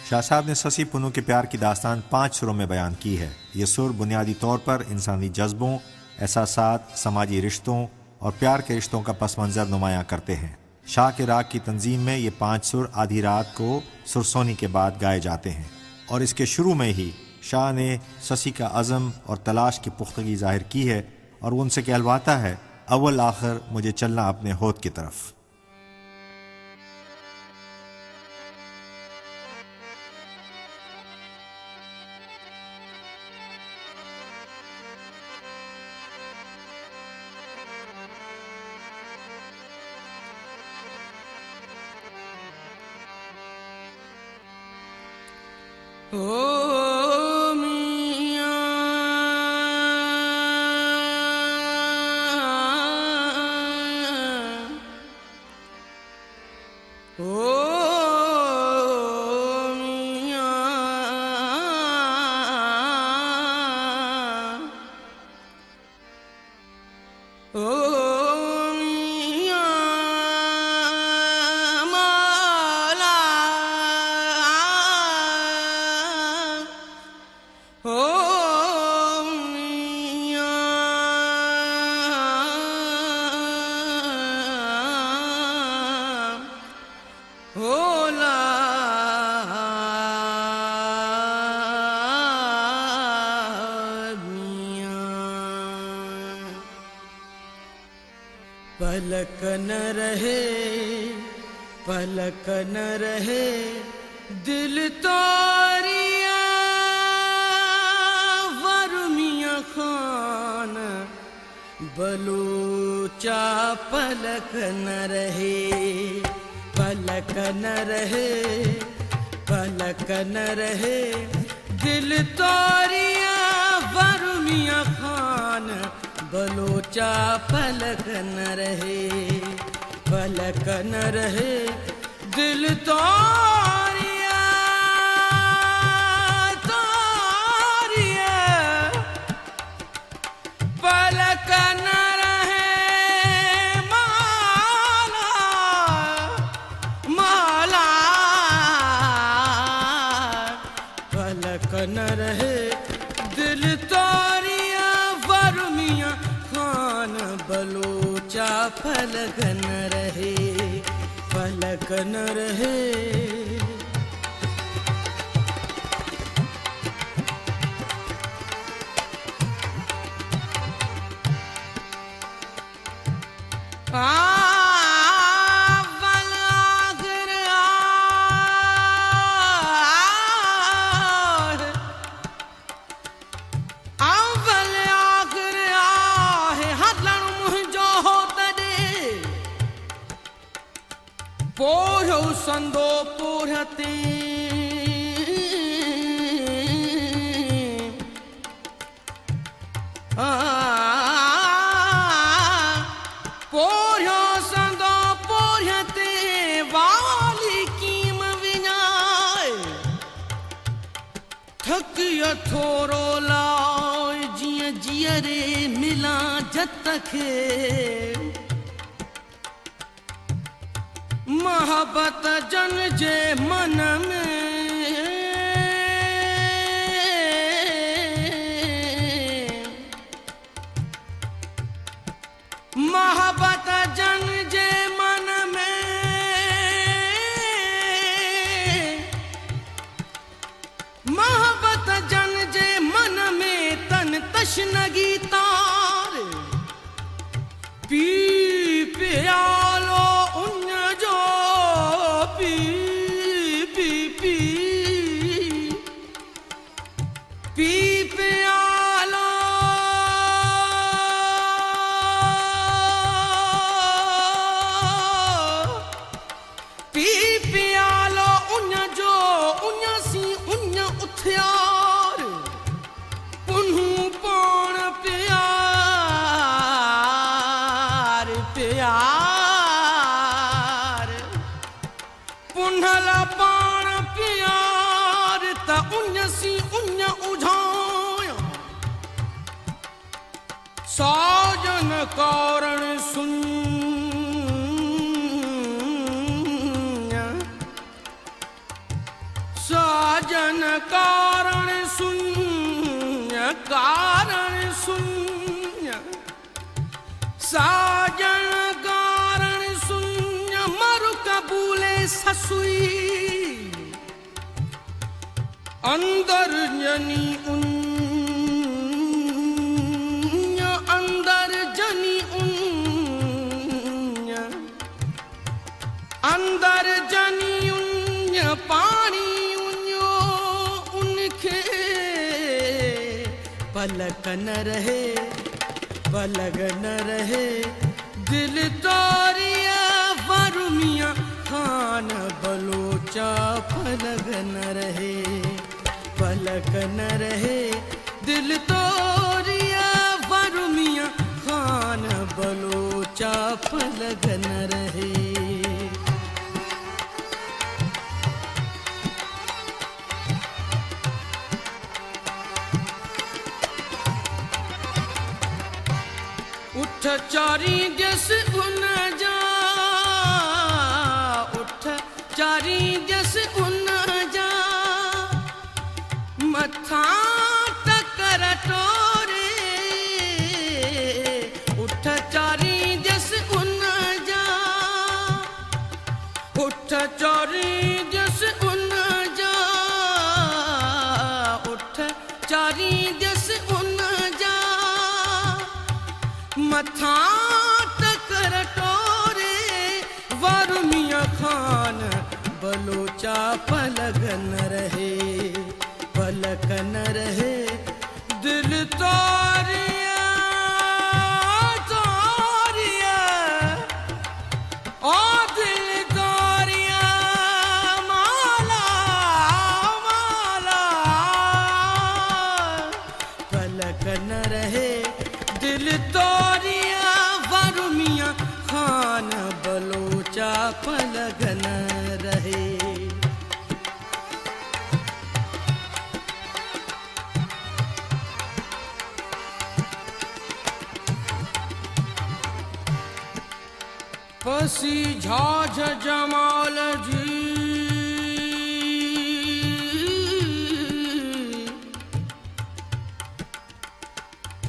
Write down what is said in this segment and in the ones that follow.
शाह साहब ने ससी पुन्नू के प्यार की दास्तान 5 सुरों में बयान की है। ये सुर बुनियादी तौर पर इंसानी जज्बों, एहसासात, समाजी रिश्तों और प्यार के रिश्तों का पस मंज़र नुमायाँ करते हैं। शाह के राग की तंजीम में ये 5 सुर आधी रात को सुरसोनी के बाद गाए जाते हैं और इसके शुरू में ही शाह ने ससी का अज़म और तलाश की पुख्तगी ज़ाहिर की है और वो उनसे कहलवाता है, अव्वल आखिर मुझे चलना अपने होद की तरफ। ओ मियां ओ मियां ओ पलक न रहे, पलक न रहे दिल तोरिया वरुमिया खान बलूचा। पलक न रहे, पलक न रहे, पलक न रहे दिल तोरिया वरुमिया खान बलोचा। पलक न रहे, पलक न रहे दिल तोरिया तोरिया। पलक न रहे माला माला। पलक न रहे दिल तोरिया वरुमिया खान बलोचा। पलक न रहे, पलक न रहे। पोढ़ो संदो पोढ़ते पोढ़ो संदो पोढ़ते वाली कीम विनाय। थकिया थोरो लाए जिया जियरे मिला जत खे। मोहब्बत जन जे मन में मोहब्बत जन जे मन में मोहब्बत जन जे मन में तन तशनगी तार। पी प्यालो उन जो पी पी पी पी प्यालो पी प्यालो उन जो उन सी उन उथियार। पुन्हू पाण प्यार प्यार पुन्हला पाण प्यार त उन सी उन उझाया। साजन कारण सुन सा साजन कारण शून्य, कारण शून्य, साजन कारण शून्य, मरु कबूले ससुई, अंदर जनी उन्य, अंदर जनी उन्य, अंदर जनी उन्य, पानी उन्यो उनके पलक न रहे, पलक न रहे, दिल तोरिया वरुमिया खान बलोचा पलक न रहे, पलक न रहे, दिल तोरिया वरुमिया खान बलोचा पलक न रहे। उठ चारी जस उन जा, उठ चारी जस उन जा, मथा टकर टोरे, उठ चारी जस उन जा, उठ चारी जस उन जा, उठ चारी जस उन जा, मथा टकर टोरे, वरुमिया खान बलोचा पलक न रहे, पलक न रहे, दिल तोरिया तोरिया, ओ दिल तोरिया माला माला, पलक न रहे, दिल तोरिया वरुमिया खान बलोचा पलक न रहे। पसी झाझ जमाल जी,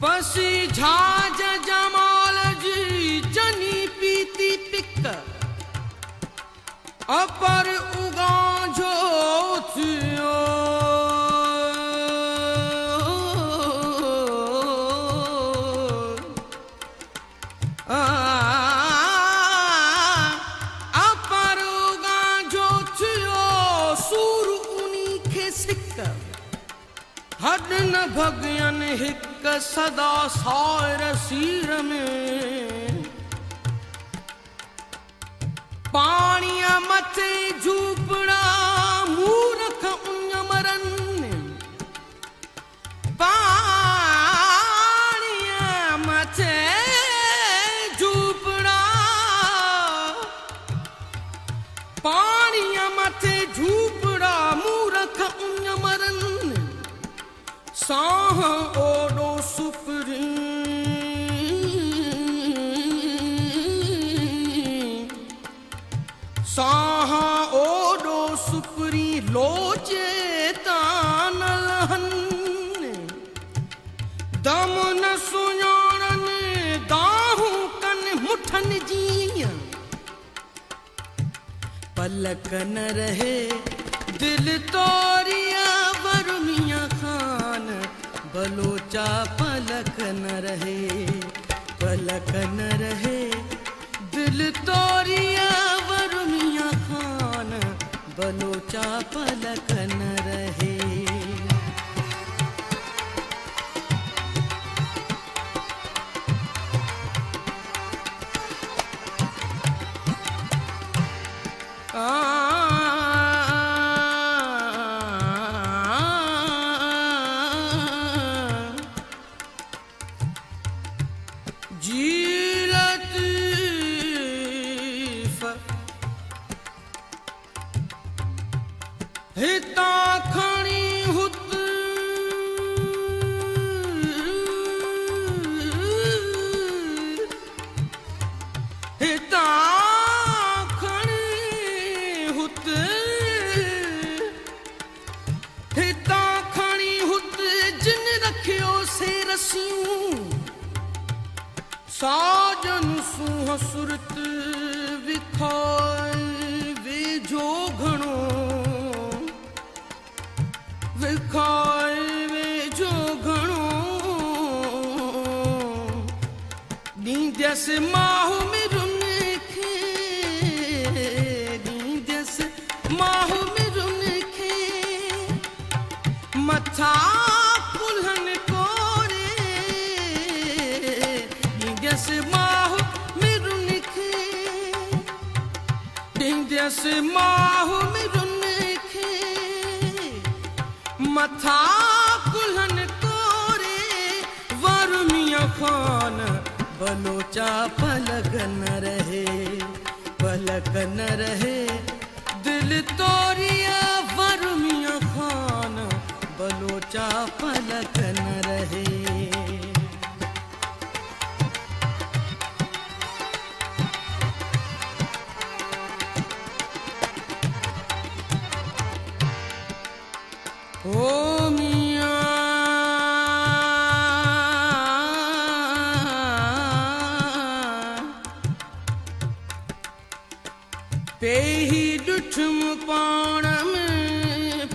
पसी झाझ जमाल जी, जनी पीती पिक, अपर उगांझो थियो, अपर उगांझो थियो, सूर उनी खे सिक, हड न भगयन हिक सदा सायर सीर में, पाणिया मथे झूपड़ा मूरख उन मरन, पाणिया मथे झूपड़ा, पाणिया मथे झूपड़ा मूरख उन मरन, साह ओडो सुपरी, साह ओडो सुपरी, लोचे तानल हन, दम न सुञाणन दाहू कन मुठन जीअ, पलक न रहे, दिल तोरिया वरुमिया खान बलोचा पलक न रहे, पलक न रहे, दिल तोरिया वरुमिया खान बलोचा पलक न रहे। हिता से रसियूं साजन सुह सुरत विखाए वेझो घणो विखाए वेझो घणो ॾींदसि माहू में रुन खे ॾींदसि माहू में रुन खे मथा कुल्हनि कोरे ॾींदसि माहू में रुन खे ॾींदसि माहू में रुन खे मथा कुल्हनि कोरे वरमिया खान बलोचा पलक न रहे पलक न रहे दिल तोरिया वरमिया खान बलोचा पलक न रहे ओ मियां पेही ॾुठम पाण में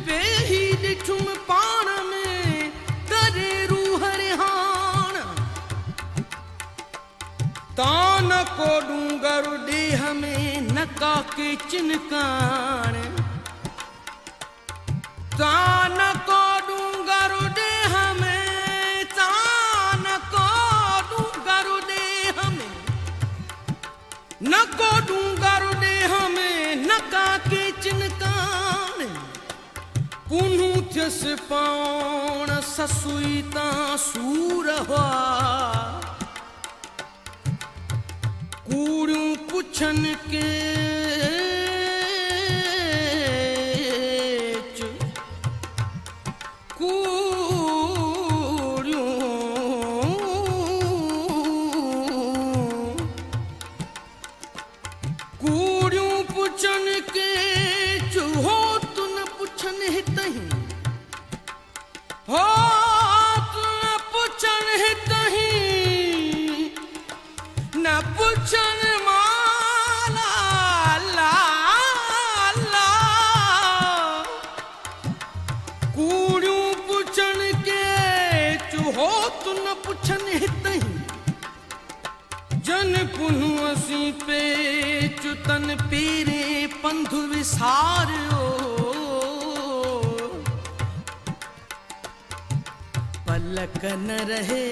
पेही ॾिठुम पाण में करे रूह रिहान तान को डूंगर देह में नका के चिनकान तान को डूंगर देह में तान को डूंगर देह में नको डूंगर देह में नका के चिनकान पुनू थियस पाण ससुई ता सूर हुआ कूड़ियूं पुछन के जन पुनू असी पे चुतन पीरे पंधु विसारियो पलक न रहे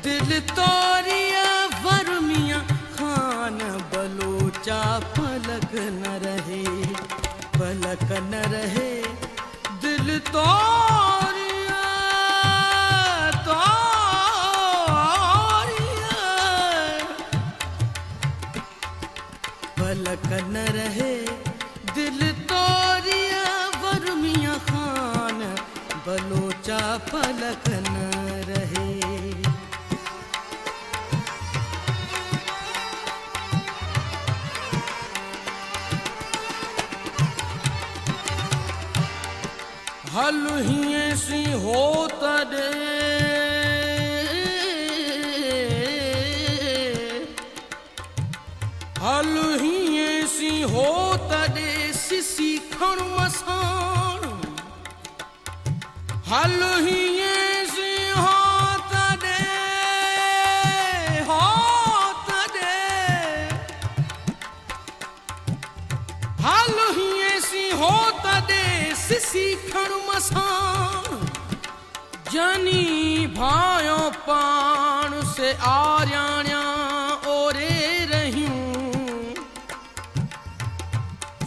दिल तोरिया वरमिया खान बलोचा पलक न रहे पलक न रहे दिल तोरिया पलक न रहे दिल तोरिया वरमिया खान बलोचा पलक न रहे हल ही सी हो तडे हल ही सी हो तडे सिसी खण मसान हल ही सी हो तडे हल ही सी हो तडे सिसी खण मसान जनी भायो पान से आर्याण्या ओरे रहियूं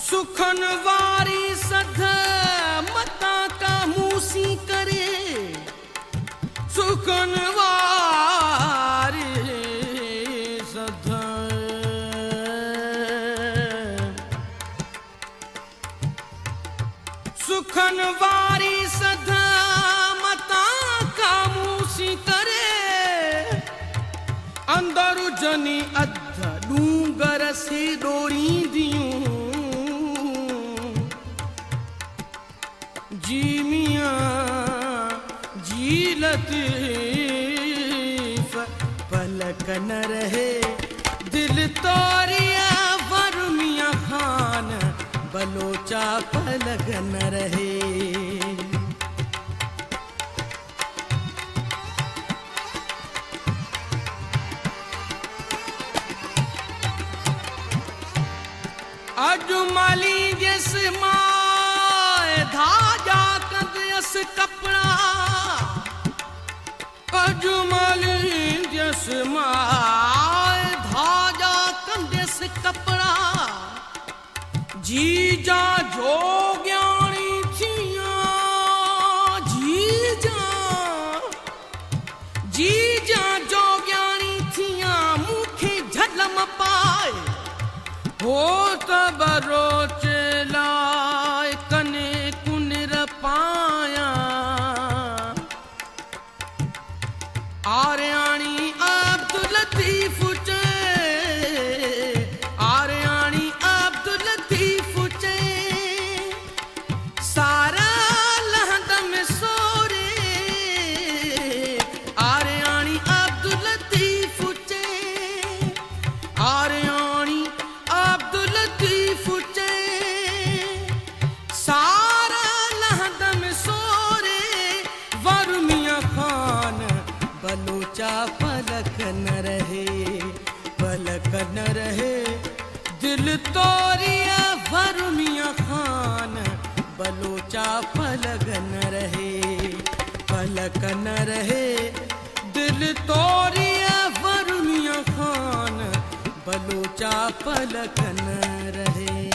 सुखन वारी सध मता का मूसी करे सुखन वारी सध सुखन वारी सध मता का मूसी करे अंदर जनी अध डूंगर से डोरी दियूं जी मियां जी लतीफ पलक न रहे दिल तोरिया वर मियां खान बलोचा पलक न रहे। अजमली जिस माए धाजा कंदस कपड़ा अजमली जिस माए धाजा कंदस कपड़ा जीजा जोग्याणी थिया जीजा जोग्याणी थिया मुखे झलम पाए हो तब रोच लाए कने कुनर पाया आर्याणी अब्दुल लतीफ चे आर्याणी अब्दुल लतीफ चे सारा लहदम सोरे आर्याणी अब्दुल लतीफ चे आर्याणी अब्दुल लतीफ चे सारा लहदम सोरे वर मियां खान बलोचा पलक न रहे दिल तोरिया वर मियां खान बलोचा पलक न रहे दिल तोरिया वर मियां खान बलोचा पलक न रहे।